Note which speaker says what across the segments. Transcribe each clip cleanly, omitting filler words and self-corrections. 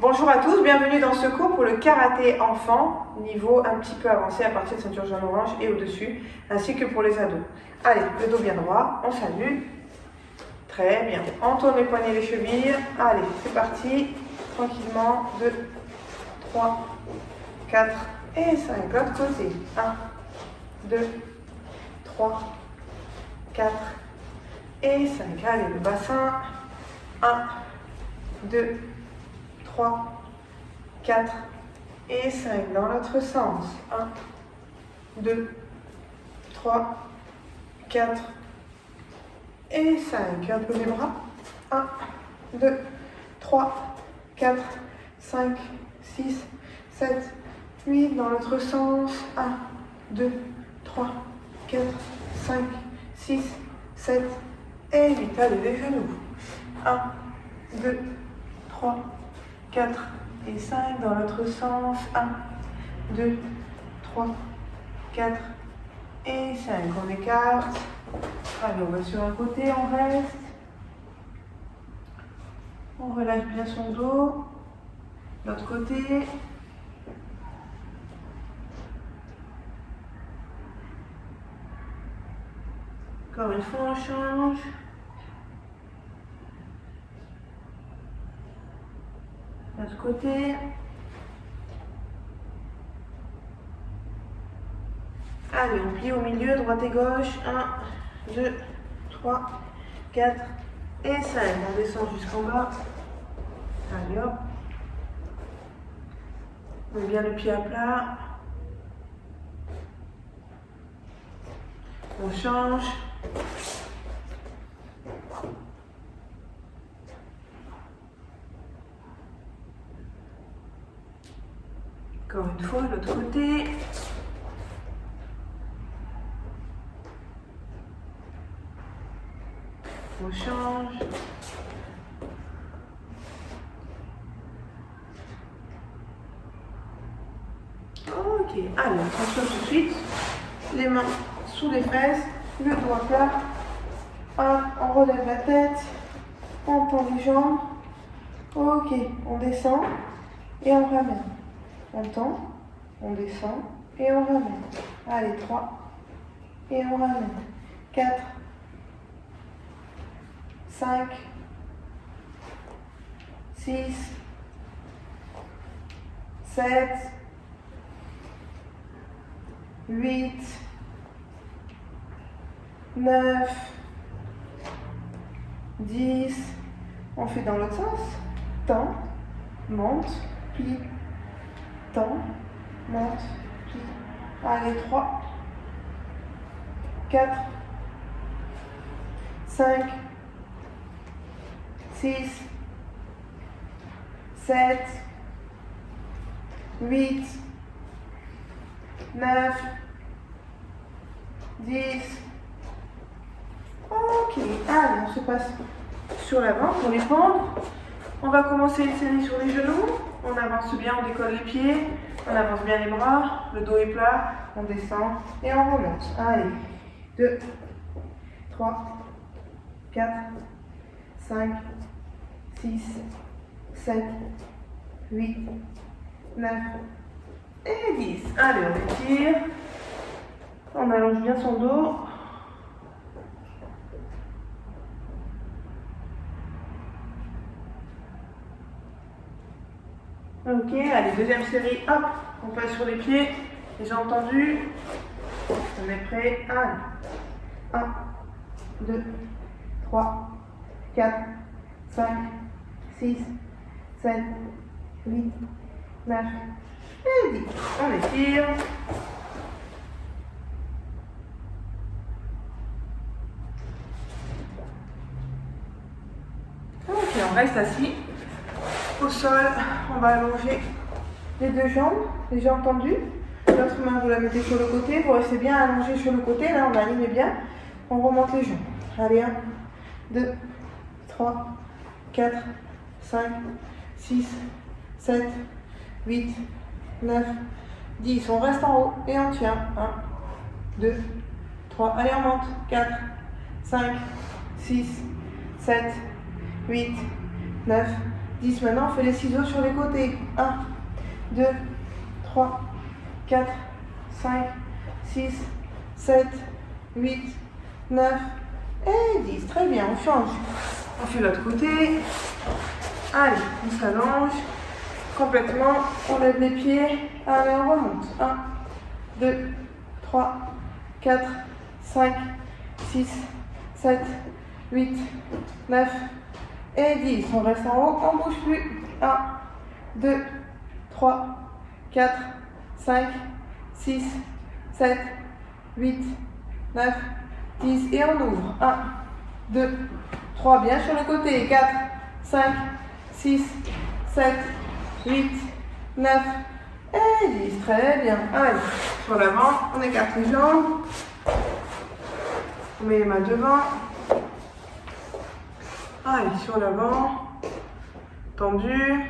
Speaker 1: Bonjour à tous, bienvenue dans ce cours pour le karaté enfant, niveau un petit peu avancé à partir de ceinture jaune orange et au-dessus, ainsi que pour les ados. Allez, le dos bien droit, on salue. Très bien, on tourne les poignets, les chevilles. Allez, c'est parti, tranquillement. 2, 3, 4 et 5. L'autre côté. 1, 2, 3, 4 et 5. Allez, le bassin. 1, 2, 3, 4 et 5. Dans l'autre sens. 1, 2, 3, 4 et 5. Un peu les bras. 1, 2, 3, 4, 5, 6, 7, 8. Dans l'autre sens. 1, 2, 3, 4, 5, 6, 7 et 8. Allez, les genoux. 1, 2, 3, 4 et 5. Dans l'autre sens. 1, 2, 3, 4 et 5. On écarte. Allez, on va sur un côté, on reste. On relâche bien son dos. L'autre côté. Encore une fois, on change. L'autre côté. Allez, on plie au milieu, droite et gauche. 1, 2, 3, 4 et 5. On descend jusqu'en bas. Allez, hop. On met bien le pied à plat. On change. Encore une fois, l'autre côté. On change. Ok, allez, attention tout de suite. Les mains sous les fesses, le dos à plat. On relève la tête, on tend les jambes. Ok, on descend et on ramène. On tend, on descend et on ramène. Allez, 3 et on ramène. 4, 5, 6, 7, 8, 9, 10. On fait dans l'autre sens. Tend, monte, plie. Tend, monte, plie. Allez, 3, 4, 5, 6, 7, 8, 9, 10. Ok, allez, on se passe sur l'avant pour les pendre. On va commencer une série sur les genoux. On avance bien, on décolle les pieds. On avance bien les bras. Le dos est plat. On descend et on remonte. Allez, 2, 3, 4, 5, 6, 7, 8, 9 et 10. Allez, on étire. On allonge bien son dos. Ok, allez, deuxième série, hop, on passe sur les pieds, les jambes tendues, on est prêt, allez, 1, 2, 3, 4, 5, 6, 7, 8, 9 et 10, on étire. Ok, on reste assis. Au sol, on va allonger les deux jambes, les jambes tendues. L'autre main, vous la mettez sur le côté. Vous restez bien allongé sur le côté. Là, on aligne bien. On remonte les jambes. Allez, 1, 2, 3, 4, 5, 6, 7, 8, 9, 10. On reste en haut et on tient. 1, 2, 3. Allez, on monte. 4, 5, 6, 7, 8, 9, 10. Maintenant, on fait les ciseaux sur les côtés. 1, 2, 3, 4, 5, 6, 7, 8, 9 et 10. Très bien, on change. On fait l'autre côté. Allez, on s'allonge complètement. On lève les pieds. Allez, on remonte. 1, 2, 3, 4, 5, 6, 7, 8, 9 et 10. On reste en haut, on ne bouge plus. 1, 2, 3, 4, 5, 6, 7, 8, 9, 10. Et on ouvre. 1, 2, 3. Bien sur le côté. 4, 5, 6, 7, 8, 9 et 10. Très bien. Allez, sur l'avant, on écarte les jambes. On met les mains devant. Allez, sur l'avant. Tendu.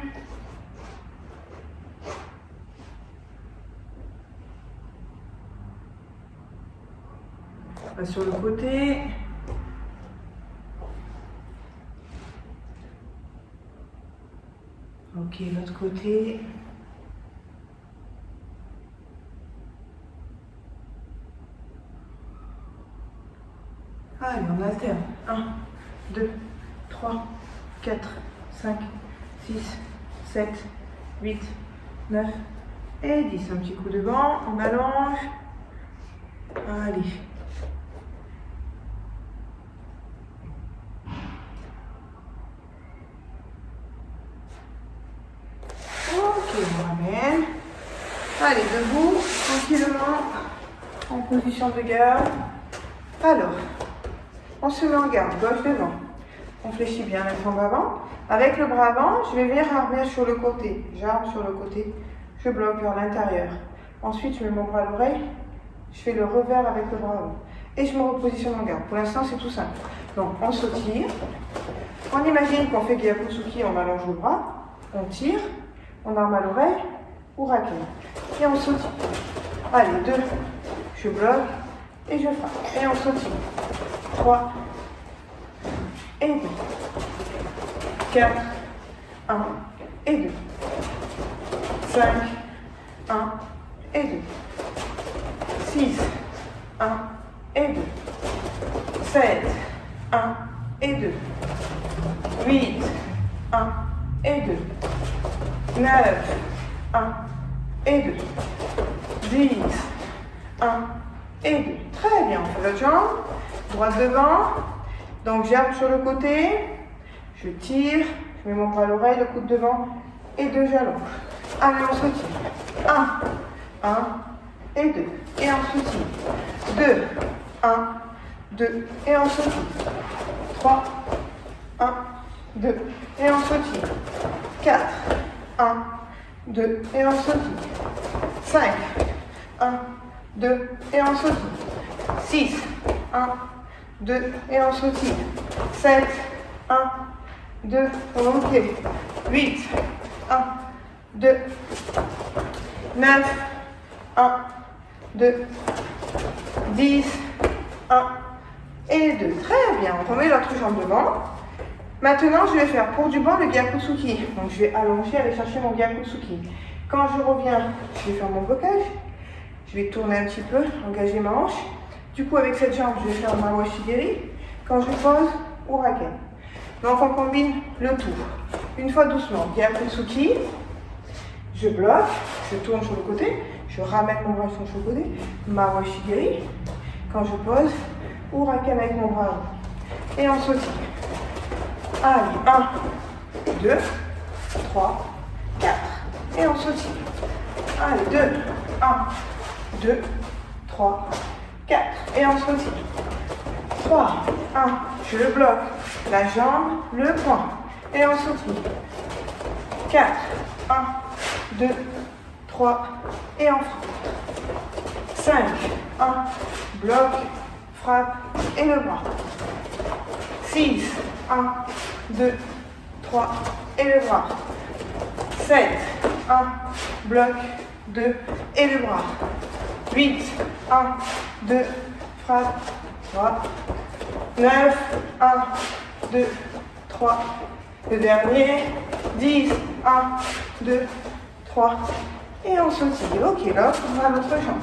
Speaker 1: Sur le côté. Ok, l'autre côté. Allez, on alterne. 1, 2, 3, 4, 5, 6, 7, 8, 9 et 10. Un petit coup de vent, on allonge. Allez. Ok, on ramène. Allez, debout, tranquillement, en position de garde. Alors, on se met en garde, gauche devant. On fléchit bien la jambe avant. Avec le bras avant, je vais venir armer sur le côté. J'arme sur le côté, je bloque vers l'intérieur. Ensuite, je mets mon bras à l'oreille, je fais le revers avec le bras avant. Et je me repositionne en garde. Pour l'instant, c'est tout simple. Donc, on se tire. On imagine qu'on fait Gyakutsuki, on allonge le bras, on tire, on arme à l'oreille, ou raquette. Et on se tire. Allez, 2, je bloque et je frappe. Et on se tire. 3 et 2. 4, 1 et 2. 5, 1 et 2. 6, 1 et 2. 7, 1 et 2. 8, 1 et 2. 9, 1 et 2. 10, 1 et 2. Très bien, on fait l'autre jambe. Droite devant. Donc j'arme sur le côté. Je tire. Je mets mon bras à l'oreille, le coude devant. Et 2 jalons. Allez, on se tire. 1 et 2. Et on se tire. 2, 1, 2. Et on se tire. 3, 1, 2. Et on se tire. 4, 1, 2. Et on se tire. 5, 1, 2. Et on se tire. 6, 1, 2. Et on se tire. 7, 1, 2. Ok. 8, 1, 2. 9, 1, 2. 10, 1 et 2. Très bien. On remet l'autre jambe devant. Maintenant, je vais faire pour du banc le Gyakutsuki. Donc, je vais allonger, aller chercher mon Gyakutsuki. Quand je reviens, je vais faire mon blocage. Je vais tourner un petit peu, engager ma hanche. Du coup, avec cette jambe, je vais faire ma washigiri. Quand je pose, uraken. Donc, on combine le tout. Une fois doucement, Gyakutsuki. Je bloque, je tourne sur le côté. Je ramène mon bras sur le côté. Ma washigiri. Quand je pose, uraken avec mon bras avant. Et on se tire. Allez, 1, 2, 3, 4. Et on se tire. Allez, 2, 1, 2, 3, 4. Et on se tire. 3, 1, je le bloque. La jambe, le poing. Et on se tire. 4, 1, 2, 3. Et on frappe. 5, 1, bloc, frappe et le bras. 6, 1, 2, 3 et le bras. 7, 1, bloc, 2 et le bras. 8, 1, 2, frappe, 3. 9, 1, 2, 3. Le dernier. 10, 1, 2, 3, et on sautille. Ok, là, on va à l'autre jambe.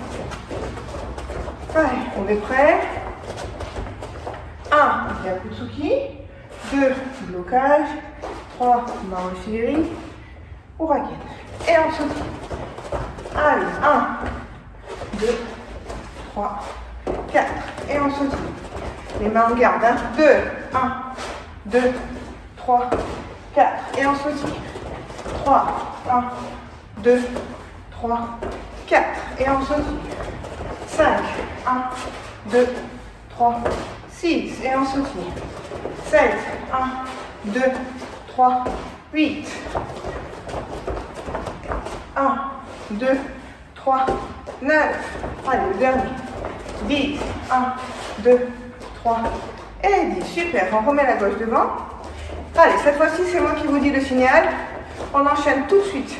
Speaker 1: Allez, on est prêt. 1, Gyakutsuki. 2, blocage. 3, Maoshiri. Uraken. Et on sautille. Allez, 1, 2, 3, 4. Et on sautille. Les mains en garde. 2, 1, 2, 3, 4. Et on sautille. 3, 1, 2, 3, 4. Et on sautille. 5, 1, 2, 3, 6. Et on sautille. 7, 1, 2, 3, 8. 1, 2, 3, 9. Allez, le dernier. 10, 1, 2, 3 et 10. Super, on remet la gauche devant. Allez, cette fois-ci, c'est moi qui vous dis le signal. On enchaîne tout de suite.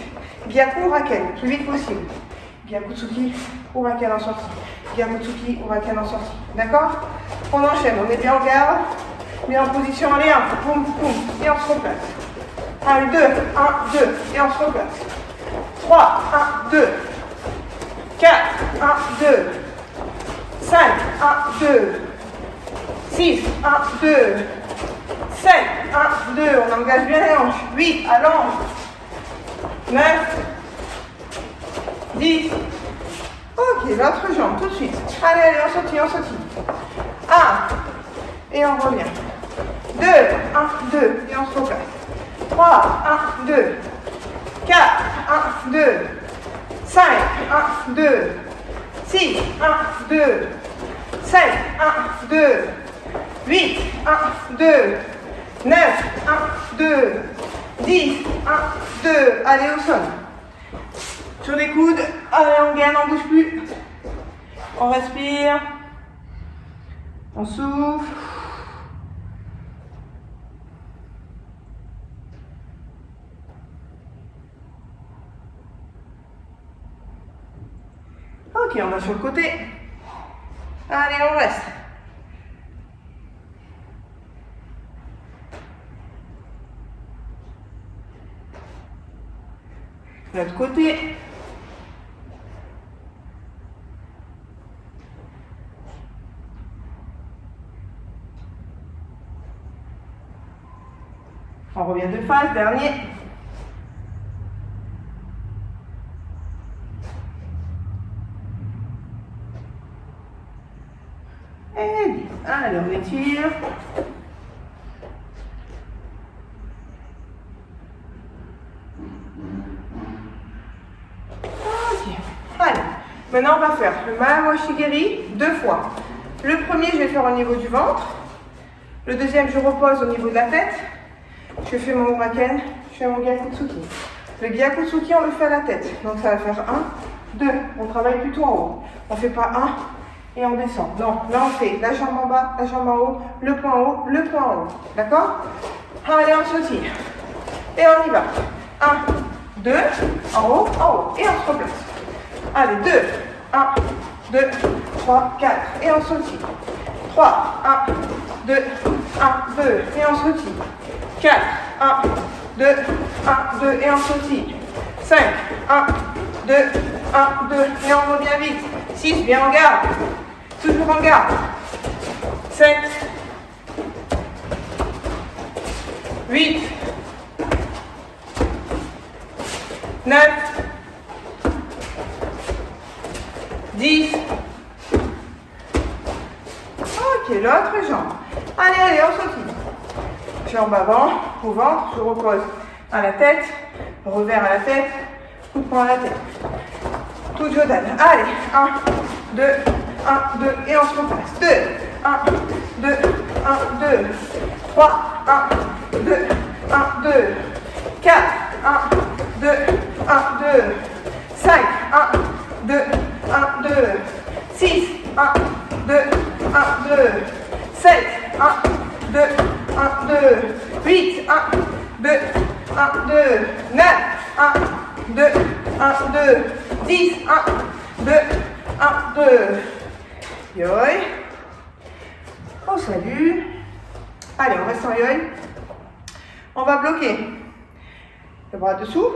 Speaker 1: Gyaku, Uraken, le plus vite possible. Gyakutsuki, Uraken en sortie. Gyakutsuki, Uraken en sortie. D'accord? On enchaîne, on est bien en garde. Bien en position, allez, 1, boum, boum, et on se replace. Allez, 2, 1, 2, et on se replace. 3, 1, 2, 4, 1, 2, 5, 1, 2, 6, 1, 2, 7, 1, 2, on engage bien les hanches. 8, allonge. 9, 10. Ok, l'autre jambe, tout de suite. Allez, allez, on sautille, on sautille. 1, et on revient. 2, 1, 2, et on se replace. 3, 1, 2, 4, 1, 2, 5, 1, 2, 6, 1, 2, 7, 1, 2, 8, 1, 2, 9, 1, 2, 10, 1, 2. Allez, au sol. Sur les coudes. Allez, on gaine, on ne bouge plus. On respire. On souffle. Ok, on va sur le côté. Allez, on reste. L'autre côté. On revient de face, dernier. Et 10. Allez, on étire. Ok. Allez, maintenant on va faire le Mawashi-geri 2 fois. Le premier, je vais faire au niveau du ventre. Le deuxième, je repose au niveau de la tête. Je fais mon Uraken, je fais mon Gyakutsuki. Le Gyakutsuki, on le fait à la tête. Donc ça va faire 1, 2. On travaille plutôt en haut. On ne fait pas 1 et on descend. Non, là on fait la jambe en bas, la jambe en haut, le point en haut, le point en haut. D'accord? Allez, on sautille. Et on y va. 1, 2, en haut, et on se replace. Allez, 2, 1, 2, 3, 4. Et on sautille. 3, 1, 2, 1, 2. Et on sautille. 4, 1, 2, 1, 2, et on sautille. 5, 1, 2, 1, 2, et on revient vite. 6, bien en garde. Toujours en garde. 7, 8, 9, 10. Ok, l'autre jambe. Allez, allez, on sautille. Jambe avant, au ventre, je repose à la tête, revers à la tête, coup de poing à la tête. Tout Jodan. Allez, 1, 2, 1, 2, et on se replace. 2, 1, 2, 1, 2, 3, 1, 2, 1, 2, 4, 1, 2, 1, 2, 5, 1, 2, 1, 2, 6, 1, 2, 1, 2, 7, 1, 2, 1, 2, 8, 1, 2, 1, 2, 9, 1, 2, 1, 2, 10, 1, 2, 1, 2. Yoi. On salue. Allez, on reste en yoi. On va bloquer Le bras dessous,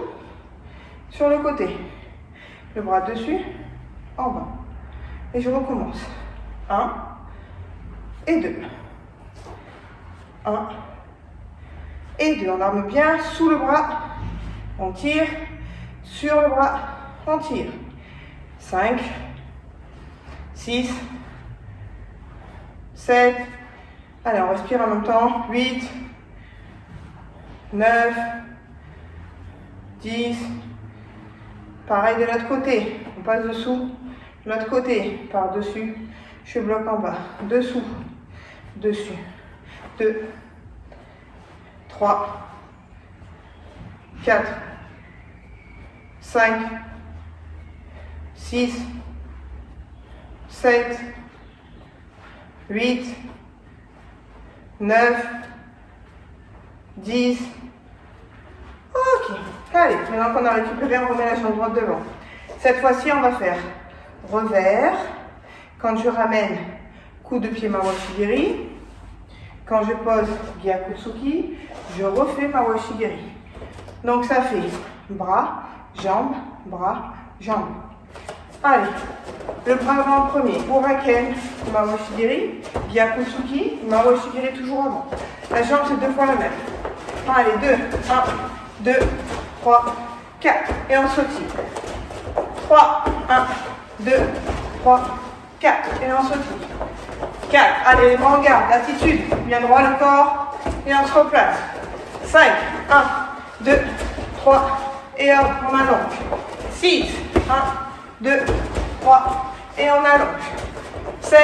Speaker 1: sur le côté. Le bras dessus, en bas. Et je recommence. 1 et 2. 1 et 2. On arme bien sous le bras. On tire. Sur le bras, on tire. 5, 6, 7. Allez, on respire en même temps. 8, 9, 10. Pareil de l'autre côté. On passe dessous. L'autre côté, par-dessus. Je bloque en bas. Dessous. Dessus. 2, 3, 4, 5, 6, 7, 8, 9, 10. Ok. Allez, maintenant qu'on a récupéré, on remet la jambe droite devant. Cette fois-ci, on va faire revers. Quand je ramène, coup de pied Mawashi-giri. Quand je pose Gyakutsuki, je refais Mawashi-giri. Donc ça fait bras, jambes, bras, jambes. Allez, le bras avant en premier. Uraken, Mawashi-giri, Gyakutsuki, Mawashi-giri toujours avant. La jambe, c'est 2 fois la même. Allez, 2, 1, 2, 3, 4. Et on sautille. 3, 1, 2, 3, 4. Et on sautille. 4. Allez, les bras en garde. L'attitude. Bien droit le corps. Et on se replace. 5. 1, 2, 3. Et hop, on allonge. 6. 1, 2, 3. Et on allonge. 7.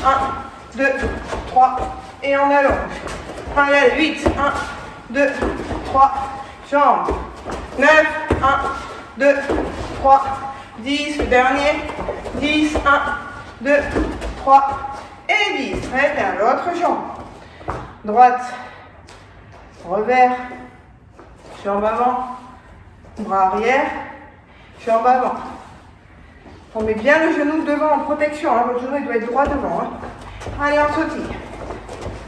Speaker 1: 1, 2, 3. Et on allonge. Allez, 8. 1, 2, 3. Jambes. 9. 1, 2, 3. 10. Le dernier. 10. 1, 2, 3. Et 10. Très bien. L'autre jambe. Droite. Revers. Jambe avant. Bras arrière. Jambe avant. On met bien le genou devant en protection. Hein. Votre genou il doit être droit devant. Hein. Allez, on sautille.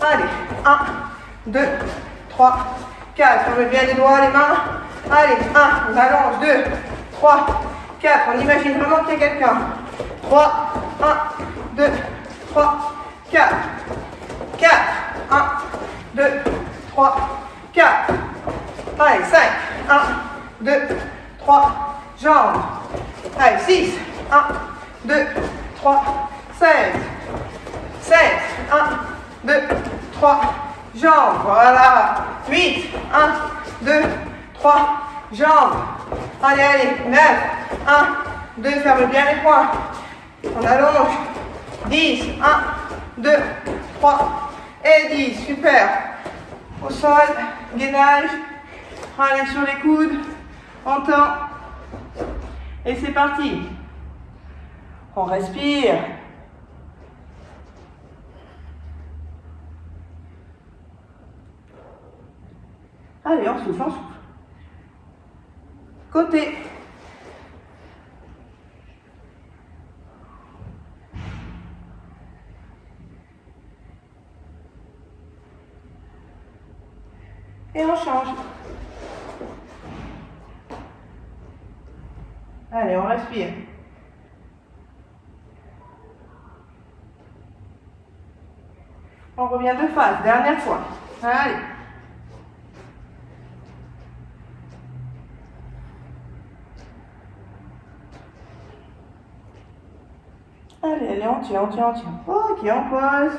Speaker 1: Allez. 1, 2, 3, 4. On met bien les doigts, les mains. Allez. 1. On allonge. 2, 3, 4. On imagine vraiment qu'il y a quelqu'un. 3, 1, 2, 3, 4. 4. 1, 2, 3, 4. Allez, 5. 1, 2, 3. Jambes. Allez, 6. 1, 2, 3, 7. 7. 1, 2, 3. Jambes. Voilà. 8. 1, 2, 3. Jambes. Allez, allez. 9. 1, 2. Ferme bien les poings. On allonge. 10. 1, 2, 3 et 10. Super. Au sol. Gainage. Allez sur les coudes. On tend. Et c'est parti. On respire. Allez, on souffle, on souffle. Côté. Et on change. Allez, on respire. On revient de face, dernière fois. Allez. Allez, allez, on tient, on tient, on tient. Ok, on pose.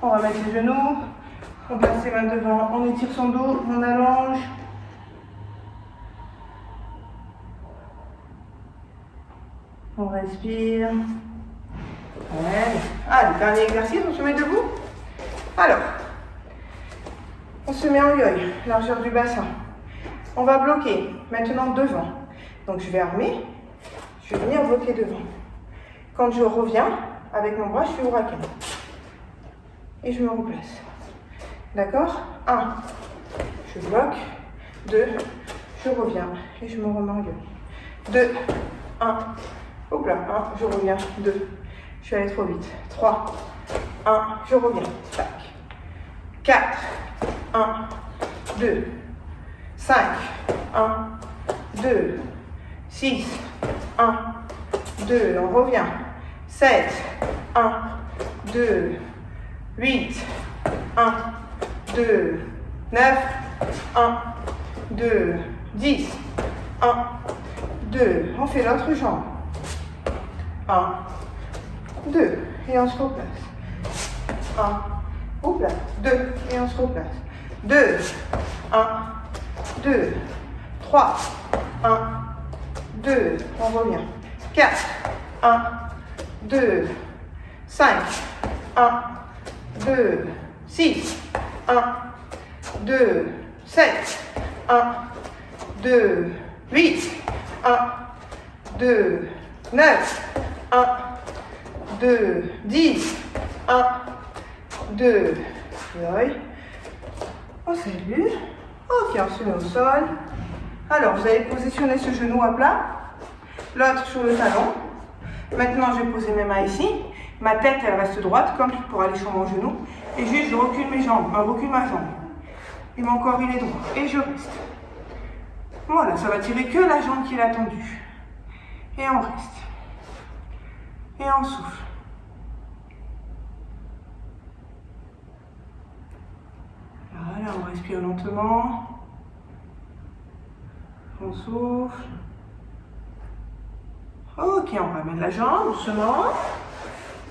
Speaker 1: On va mettre les genoux. On place ses mains devant. On étire son dos. On allonge. On respire. Allez, dernier exercice, on se met debout. Alors, on se met en yoï, largeur du bassin. On va bloquer maintenant devant. Donc je vais armer, je vais venir bloquer devant. Quand je reviens, avec mon bras, je fais uraken. Et je me replace. D'accord? 1, je bloque. 2, je reviens. Et je me remets en yoï. 2, 1, hop là, 1, je reviens. 2, je suis allée trop vite. 3, 1, je reviens. Tac. 4, 1, 2, 5, 1, 2, 6, 1, 2, on revient, 7, 1, 2, 8, 1, 2, 9, 1, 2, 10, 1, 2, on fait l'autre jambe, 1, 2, et on se replace, 1, hop là, 2, et on se replace, 2, 1, 2, 3, 1, 2, on revient, 4, 1, 2, 5, 1, 2, 6, 1, 2, 7, 1, 2, 8, 1, 2, 9, 1, 2, 10, 1, 2, on salue, ok, on se met au sol. Alors, vous allez positionner ce genou à plat, l'autre sur le talon. Maintenant, je vais poser mes mains ici. Ma tête, elle reste droite, comme pour aller sur mon genou. Et juste, je recule mes jambes, je recule ma jambe. Et mon corps, il est droit. Et je reste. Voilà, ça va tirer que la jambe qui est tendue. Et on reste. Et on souffle. Voilà, on respire lentement. On souffle. Ok, on ramène la jambe doucement.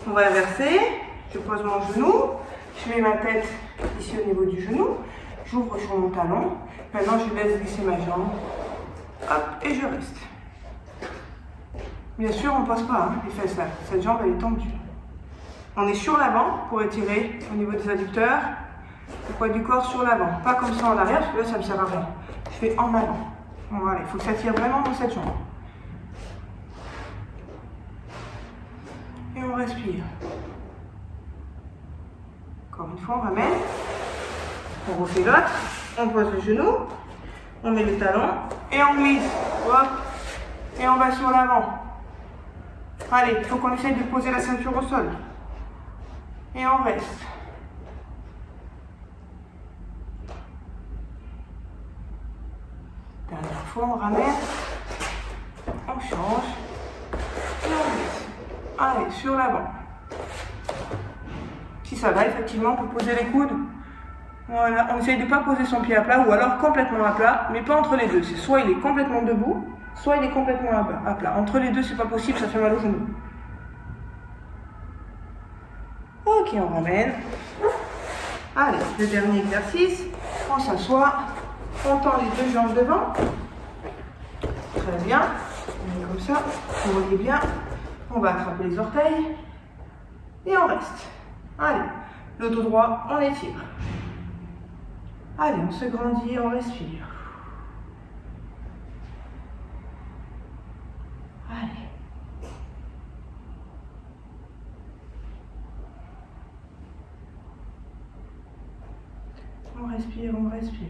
Speaker 1: On va inverser. Je pose mon genou. Je mets ma tête ici au niveau du genou. J'ouvre sur mon talon. Maintenant, je laisse glisser ma jambe. Hop, et je reste. Bien sûr, on ne pose pas les fesses là. Cette jambe, elle est tendue. On est sur l'avant pour étirer au niveau des adducteurs. Le poids du corps sur l'avant. Pas comme ça en arrière, parce que là, ça ne me sert à rien. Je fais en avant. Voilà, il faut que ça tire vraiment dans cette jambe. Et on respire. Encore une fois, on ramène. On refait l'autre. On pose le genou. On met le talon. Et on glisse. Hop. Et on va sur l'avant. Allez, il faut qu'on essaye de poser la ceinture au sol. Et on reste. Dernière fois, on ramène. On change. Et on glisse. Allez, sur l'avant. Si ça va, effectivement, on peut poser les coudes. Voilà, on essaye de ne pas poser son pied à plat ou alors complètement à plat, mais pas entre les deux. C'est soit il est complètement debout, soit il est complètement à plat. Entre les deux, c'est pas possible, ça fait mal au genou. Ok, on ramène. Allez, le dernier exercice. On s'assoit, on tend les deux jambes devant. Très bien. On est comme ça, vous voyez bien. On va attraper les orteils et on reste. Allez, le dos droit, on étire. Allez, on se grandit, on respire. Allez. On respire, on respire.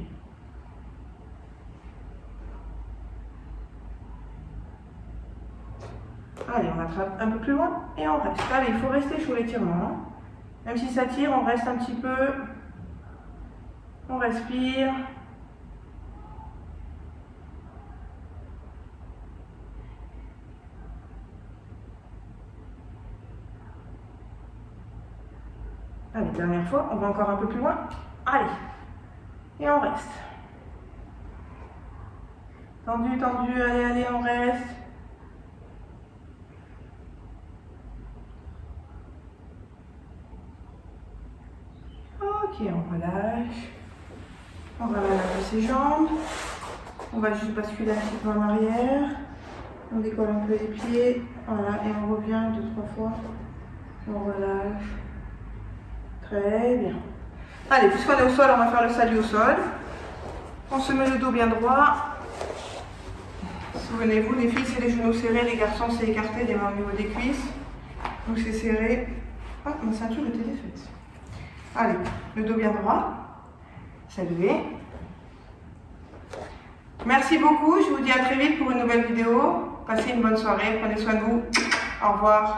Speaker 1: Allez, on attrape un peu plus loin et on reste. Allez, il faut rester sur l'étirement. Même si ça tire, on reste un petit peu. On respire. Allez, dernière fois, on va encore un peu plus loin. Allez. Et on reste. Tendu, tendu, allez, allez, on reste. Ok, on relâche. On ramène un peu ses jambes. On va juste basculer un petit peu en arrière. On décolle un peu les pieds. Voilà, et on revient 2-3 fois. On relâche. Très bien. Allez, puisqu'on est au sol, on va faire le salut au sol. On se met le dos bien droit. Souvenez-vous, les filles, c'est les genoux serrés. Les garçons, c'est écarté des mains au niveau des cuisses. Donc c'est serré. Ah, ma ceinture était défaite. Allez, le dos bien droit. Saluez. Merci beaucoup. Je vous dis à très vite pour une nouvelle vidéo. Passez une bonne soirée. Prenez soin de vous. Au revoir.